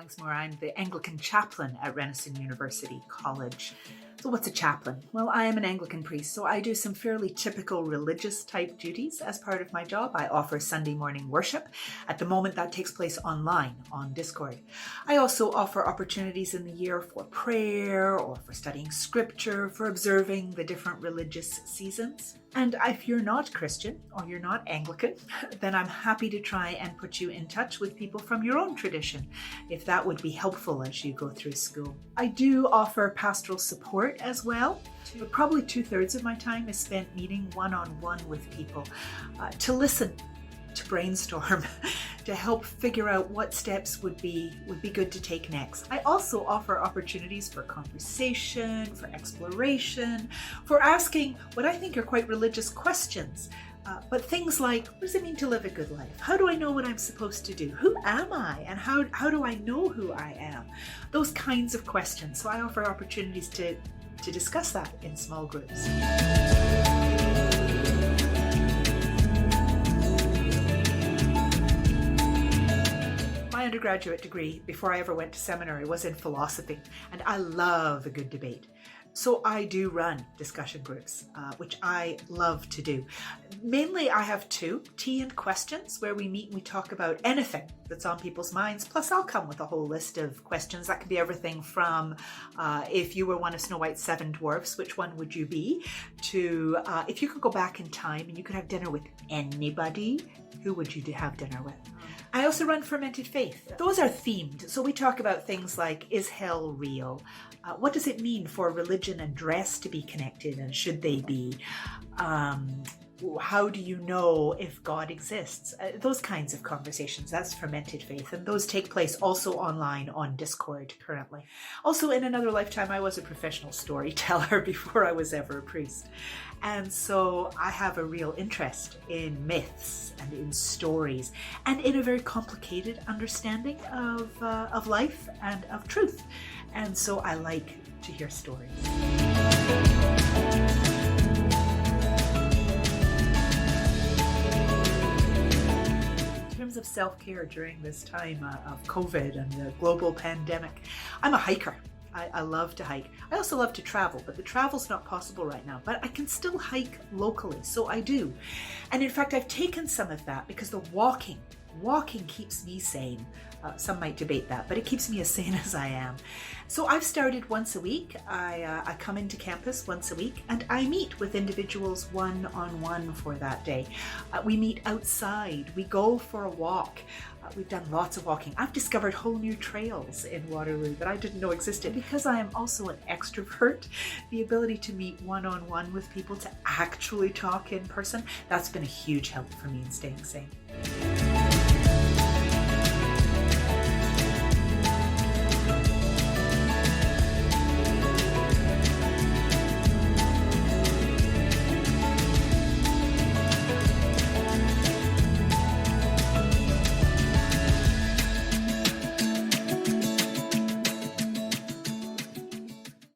Alex Moore. I'm the Anglican chaplain at Renison University College. So what's a chaplain? Well, I am an Anglican priest, so I do some fairly typical religious type duties as part of my job. I offer Sunday morning worship. At the moment, that takes place online on Discord. I also offer opportunities in the year for prayer or for studying scripture, for observing the different religious seasons. And if you're not Christian or you're not Anglican, then I'm happy to try and put you in touch with people from your own tradition, if that would be helpful as you go through school. I do offer pastoral support as well. But probably 2/3 of my time is spent meeting one-on-one with people to listen, to brainstorm, to help figure out what steps would be good to take next. I also offer opportunities for conversation, for exploration, for asking what I think are quite religious questions. But things like, what does it mean to live a good life? How do I know what I'm supposed to do? Who am I? And how do I know who I am? Those kinds of questions. So I offer opportunities to discuss that in small groups. My undergraduate degree, before I ever went to seminary, was in philosophy, and I love a good debate. So I do run discussion groups, which I love to do. Mainly I have two, Tea and Questions, where we meet and we talk about anything that's on people's minds. Plus I'll come with a whole list of questions. That can be everything from if you were one of Snow White's 7 dwarfs, which one would you be? To if you could go back in time and you could have dinner with anybody, who would you have dinner with? I also run Fermented Faith. Those are themed. So we talk about things like, is hell real? What does it mean for religion and dress to be connected, and should they be? How do you know if God exists? Those kinds of conversations. That's Fermented Faith. And those take place also online on Discord currently. Also, in another lifetime, I was a professional storyteller before I was ever a priest. And so I have a real interest in myths and in stories and in a very complicated understanding of life and of truth. And so I like to hear stories. In terms of self-care during this time of COVID and the global pandemic, I'm a hiker. I love to hike. I also love to travel, but the travel's not possible right now. But I can still hike locally, so I do. And in fact, I've taken some of that because the walking keeps me sane. Some might debate that, but it keeps me as sane as I am. So I've started once a week. I come into campus once a week and I meet with individuals one-on-one for that day. We meet outside. We go for a walk. We've done lots of walking. I've discovered whole new trails in Waterloo that I didn't know existed. Because I am also an extrovert, the ability to meet one-on-one with people, to actually talk in person, that's been a huge help for me in staying sane.